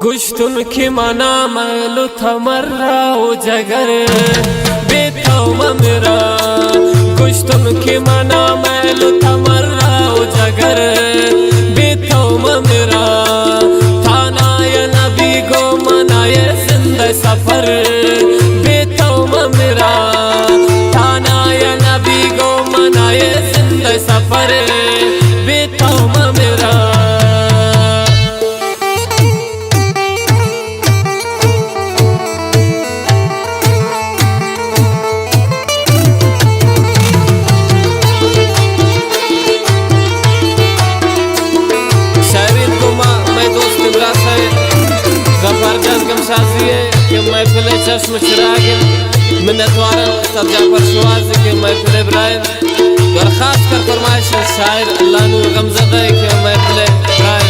गुश्तुन की मना मैलु थमर्रा ओ जगर बेथो ममरा गुश्तुन की मना मैलु थमर्रा ओ जगर बेथो ममरा थाना या नबी गो मनाए जिंदा सफर बेथो ममरा थाना या नबी गो मनाए जिंदा सफर बेथो ममरा कि महफिल चश्म चिरागिन मिन्नतवारन सब्जा पर शुआज के महफिल इब्राहिम दरखास्त कर फरमाइश शायर अल्लाह नूर गमज़दा के महफिल इब्राहिम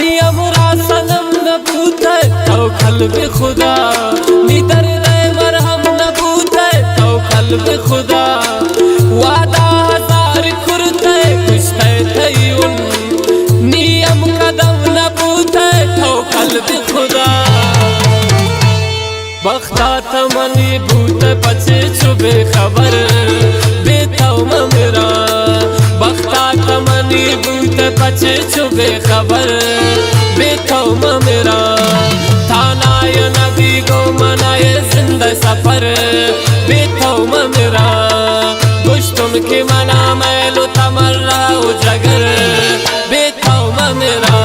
नियमरा सनम नबूत तो खल्क़ खुदा नी दर्द मरहम नबूत कल्ब खुदा वादा हजार खुरते कुश्ते तय्युन नियम कदम नबूते तो कल्ब खुदा बख्ता तमनी भूत पचे छुबे खबर बेतो ममरा बख्ता तमनी भूत पचे छुबे खबर बेतो ममरा थाना या नबी गो मनाए जिंदा सफर बेथो ममरा गुश्तुन की मना मैलु तमर्रा ओ जगर बेथो ममरा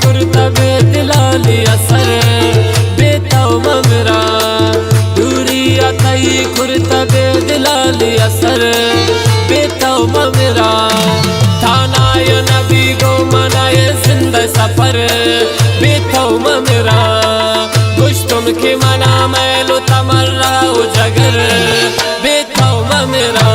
कुर्तबे दिलाली असर बेतो ममरा दूरी अतई कुर्तबे दिलाली असर बेतो ममरा थाना या नबी गो मनाए जिंदा सफर बेतो ममरा गुश्तुन की मना मैलु तमर्रा ओ जगर बेतो ममरा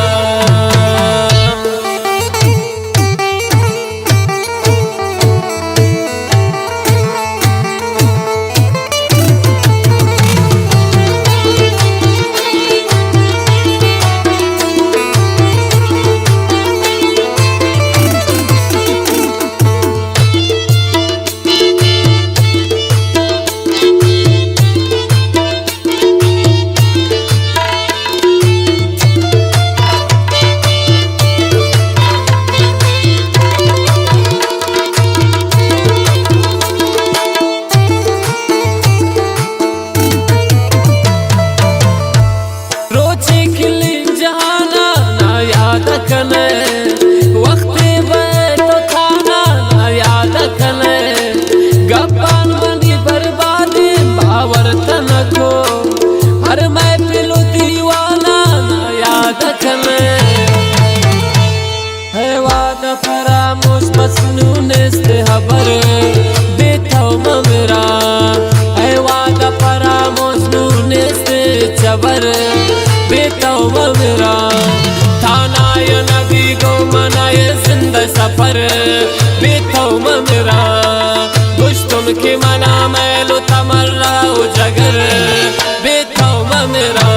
खबर बेथो ममरा वादा फरामोश नूने से चबर बेथो ममरा थाना या नबी गो मनाए जिंदा सफर बेथो ममरा गुश्तुन की मना मैलु तमर्रा ओ जगर बेथो ममरा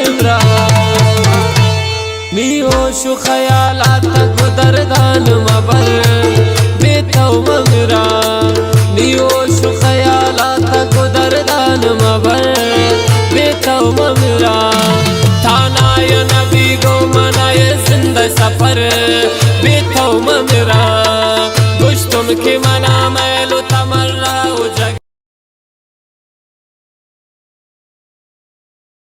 मेरा नियोशु ख्यालात गुदरदान मबर बेतौ मेरा नियोशु ख्यालात गुदरदान मबर बेतौ मेरा थानाय नबी गो मनाए जिंदा सफर बेतौ मेरा गुश्तुम की मना मैलु तमर्रा जग